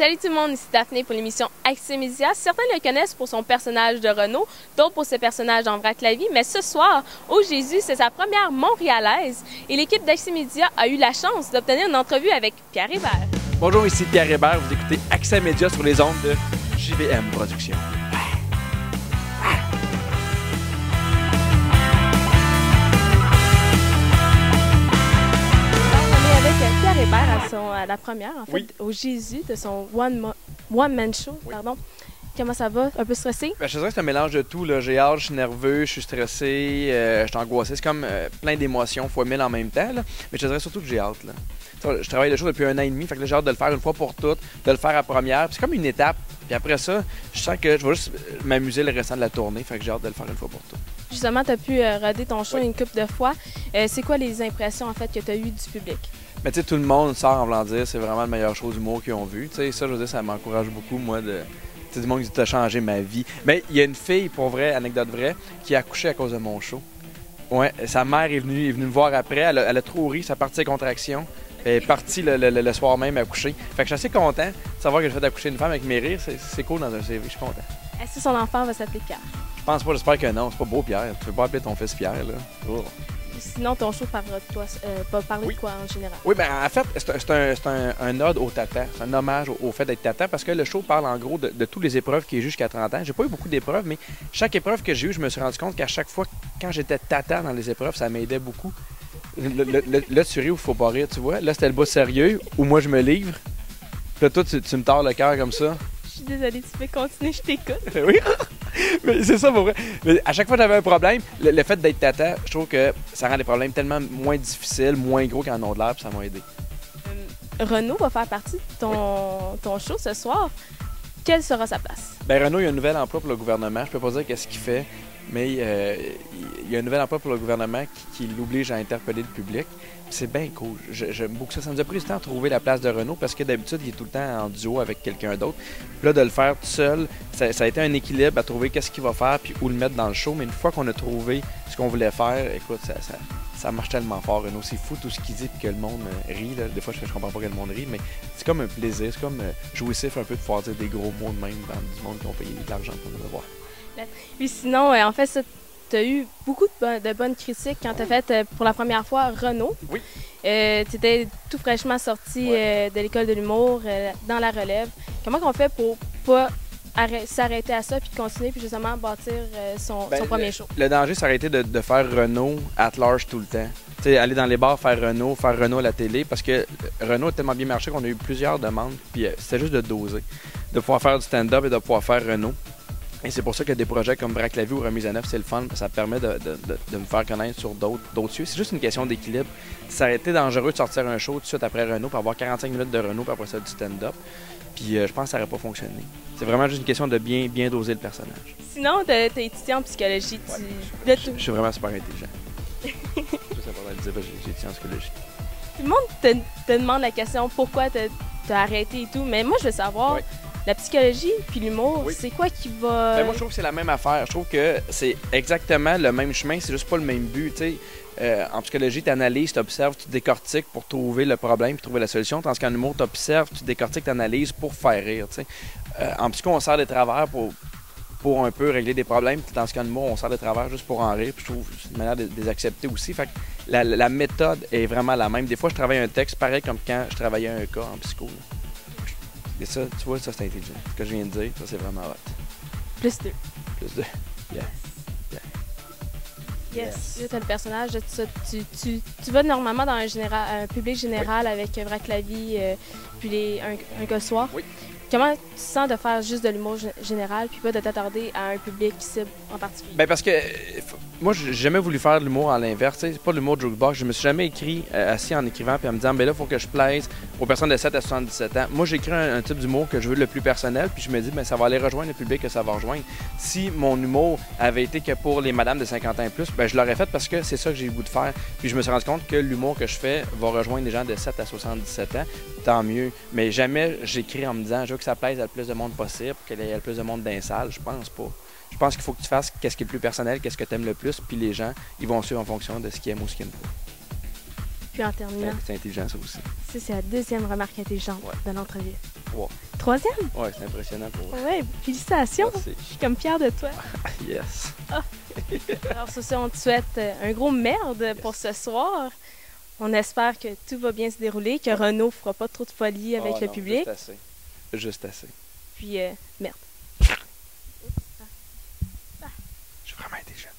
Salut tout le monde, ici Daphné pour l'émission Accès Média. Certains le connaissent pour son personnage de Renaud, d'autres pour ses personnages dans Vrac la vie, mais ce soir, au Jésus, c'est sa première montréalaise et l'équipe d'Accès Média a eu la chance d'obtenir une entrevue avec Pierre Hébert. Bonjour, ici Pierre Hébert, vous écoutez Accès Média sur les ondes de JVM Productions. Pierre Hébert à la première, en fait, oui, au Jésus, de son one-man show. Oui. Pardon. Comment ça va? Un peu stressé? Ben, je te dirais que c'est un mélange de tout. J'ai hâte, je suis nerveux, je suis stressé, je suis angoissé. C'est comme plein d'émotions fois 1000 en même temps. Là. Mais je te dirais surtout que j'ai hâte. Là. Je travaille le show depuis 1 an et demi, fait que j'ai hâte de le faire une fois pour toutes, de le faire à première. C'est comme une étape. Puis après ça, je sens que je vais juste m'amuser le restant de la tournée, fait que j'ai hâte de le faire une fois pour toutes. Justement, tu as pu roder ton show oui, une couple de fois. C'est quoi les impressions en fait que tu as eues du public? Mais tu sais, tout le monde sort en voulant dire c'est vraiment le meilleur show d'humour qu'ils ont vu. Tu sais, ça, je veux dire, ça m'encourage beaucoup, moi, de... Tu sais, du monde qui dit t'as changé ma vie. Mais il y a une fille, pour vrai, anecdote vraie, qui a accouché à cause de mon show. Ouais, sa mère est venue me voir après, elle a trop ri, ça a parti ses contractions. Elle est partie le soir même à accoucher. Fait que je suis assez content de savoir que j'ai fait accoucher une femme avec mes rires. C'est cool dans un CV, je suis content. Est-ce que son enfant va s'appeler Pierre? Je pense pas, j'espère que non. C'est pas beau Pierre. Tu peux pas appeler ton fils Pierre, là. Oh. Sinon, ton show parlera de toi, pas parler oui, de quoi en général? Oui, bien en fait, c'est un ode au tata. C'est un hommage au fait d'être tata parce que le show parle en gros de toutes les épreuves qu'il y a eu jusqu'à 30 ans. J'ai pas eu beaucoup d'épreuves, mais chaque épreuve que j'ai eue, je me suis rendu compte qu'à chaque fois, quand j'étais tata dans les épreuves, ça m'aidait beaucoup. Là, tu ris ou faut pas rire, tu vois. Là, c'était le bout sérieux où moi, je me livre. Puis là, toi, tu me tords le cœur comme ça. Je suis désolée, tu peux continuer, je t'écoute. Oui, mais c'est ça pour vrai. Mais à chaque fois que j'avais un problème, le fait d'être tata, je trouve que ça rend les problèmes tellement moins difficiles, moins gros qu'en ont de l'air, puis ça m'a aidé. Renaud va faire partie de ton show ce soir. Quelle sera sa place? Bien, Renaud, il y a un nouvel emploi pour le gouvernement. Je peux pas dire qu'est-ce qu'il fait, mais il y a un nouvel emploi pour le gouvernement qui l'oblige à interpeller le public. C'est bien cool. J'aime beaucoup ça. Ça nous a pris du temps de trouver la place de Renaud parce que d'habitude, il est tout le temps en duo avec quelqu'un d'autre. Puis là, de le faire tout seul, ça a été un équilibre à trouver qu'est-ce qu'il va faire puis où le mettre dans le show. Mais une fois qu'on a trouvé ce qu'on voulait faire, écoute, ça marche tellement fort, Renaud. C'est fou tout ce qu'il dit puis que le monde rit. Là. Des fois, je comprends pas que le monde rit, mais c'est comme un plaisir. C'est comme jouissif un peu de pouvoir dire des gros mots de même dans du monde qui ont payé de l'argent pour nous voir. Puis sinon, en fait, tu as eu beaucoup de bonnes critiques quand tu as fait pour la première fois Renaud. Oui. Tu étais tout fraîchement sorti de l'école de l'humour, dans la relève. Comment on fait pour pas s'arrêter à ça puis continuer puis justement bâtir son premier show? Le danger, ça aurait été de faire Renaud at large tout le temps. T'sais, aller dans les bars, faire Renaud à la télé, parce que Renaud a tellement bien marché qu'on a eu plusieurs demandes, puis c'était juste de doser, de pouvoir faire du stand-up et de pouvoir faire Renaud. Et c'est pour ça que des projets comme Vrac la vie ou Remise à neuf, c'est le fun, ça permet de me faire connaître sur d'autres cieux. C'est juste une question d'équilibre. Ça aurait été dangereux de sortir un show tout de suite après Renaud, pour avoir 45 minutes de Renaud, puis après ça du stand-up. Puis je pense que ça n'aurait pas fonctionné. C'est vraiment juste une question de bien doser le personnage. Sinon, tu es étudiant en psychologie. Je suis vraiment super intelligent. C'est important de le dire, j'ai étudié en psychologie. Tout le monde te demande la question pourquoi tu as arrêté et tout, mais moi je veux savoir... Oui. La psychologie puis l'humour, c'est quoi qui va... Ben moi, je trouve que c'est la même affaire. Je trouve que c'est exactement le même chemin, c'est juste pas le même but. En psychologie, tu analyses, tu observes, tu décortiques pour trouver le problème puis trouver la solution. Tandis qu'en humour, tu observes, tu décortiques, tu analyses pour faire rire. En psycho, on sert des travers pour un peu régler des problèmes. Tandis qu'en humour, on sert des travers juste pour en rire. Puis je trouve que c'est une manière de les accepter aussi. Fait que la méthode est vraiment la même. Des fois, je travaille un texte pareil comme quand je travaillais un cas en psycho. Là. Et ça, tu vois, ça c'est intelligent. Ce que je viens de dire, ça c'est vraiment hot. Plus 2. Plus 2. Yeah. Yes. Là, tu as le personnage. Tu vas normalement dans un public général avec Vrac la vie, puis un gars soir. Oui. Comment tu sens de faire juste de l'humour général puis pas de t'attarder à un public cible en particulier? Bien, parce que moi, j'ai jamais voulu faire de l'humour à l'inverse. C'est pas l'humour de jukebox. Je me suis jamais assis en écrivant puis en me disant, ben là, il faut que je plaise aux personnes de 7 à 77 ans. Moi, j'écris un type d'humour que je veux le plus personnel puis je me dis, ben ça va aller rejoindre le public que ça va rejoindre. Si mon humour avait été que pour les madames de 50 ans et plus, ben je l'aurais fait parce que c'est ça que j'ai le goût de faire. Puis je me suis rendu compte que l'humour que je fais va rejoindre les gens de 7 à 77 ans. Tant mieux. Mais jamais j'écris en me disant, je veux que ça plaise à le plus de monde possible, qu'il y ait le plus de monde dans les salles. Je pense pas. Je pense qu'il faut que tu fasses qu'est-ce qui est le plus personnel, qu'est-ce que tu aimes le plus, puis les gens, ils vont suivre en fonction de ce qu'ils aiment ou ce qu'ils n'aiment pas. Puis en terminant, c'est intelligent ça aussi. Ça, c'est la deuxième remarque intelligente de l'entrevue. Wow. troisième? Ouais, c'est impressionnant pour moi. Ouais, félicitations. Merci. Je suis comme fière de toi. Yes. Alors, sur ce, on te souhaite un gros merde pour ce soir. On espère que tout va bien se dérouler, que Renaud ne fera pas trop de folie avec le public. Juste assez. Juste assez. Puis, merde. J'ai vraiment été jeune.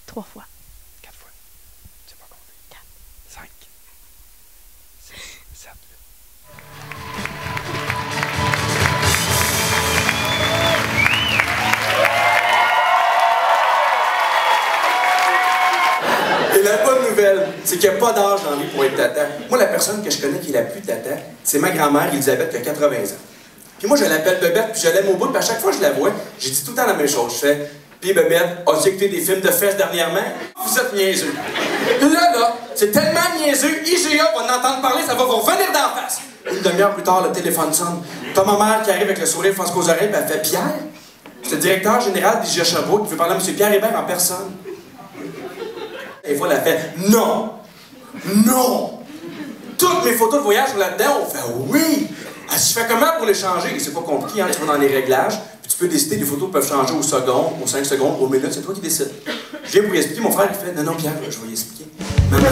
3 fois. 4 fois. Tu sais pas compter. 4. 5. 6. 7. Et la bonne nouvelle, c'est qu'il n'y a pas d'âge dans la vie pour être tata. Moi, la personne que je connais qui est la plus tata, c'est ma grand-mère, Elisabeth, qui a 80 ans. Puis moi, je l'appelle Bebette, puis je l'aime au bout, puis à chaque fois que je la vois, j'ai dit tout le temps la même chose. Je fais, puis Bebette, as-tu écouté des films de fesses dernièrement? Vous êtes niaiseux. Là, c'est tellement niaiseux, IGA va en entendre parler, ça va vous revenir d'en face. Une demi-heure plus tard, le téléphone sonne. T'as ma mère qui arrive avec le sourire face aux oreilles, puis elle fait, Pierre, c'est le directeur général d'IGA Sherbrooke qui veut parler à M. Pierre Hébert en personne. Et fois, elle a fait non! Non! Toutes mes photos de voyage sont là-dedans. On fait oui! Elle se fait comment pour les changer? C'est pas compliqué, hein? Tu vas dans les réglages, puis tu peux décider, les photos peuvent changer aux secondes, aux 5 secondes, aux minutes, c'est toi qui décides. Je viens pour lui expliquer, mon frère, il fait non, Pierre, je vais lui expliquer. Maman,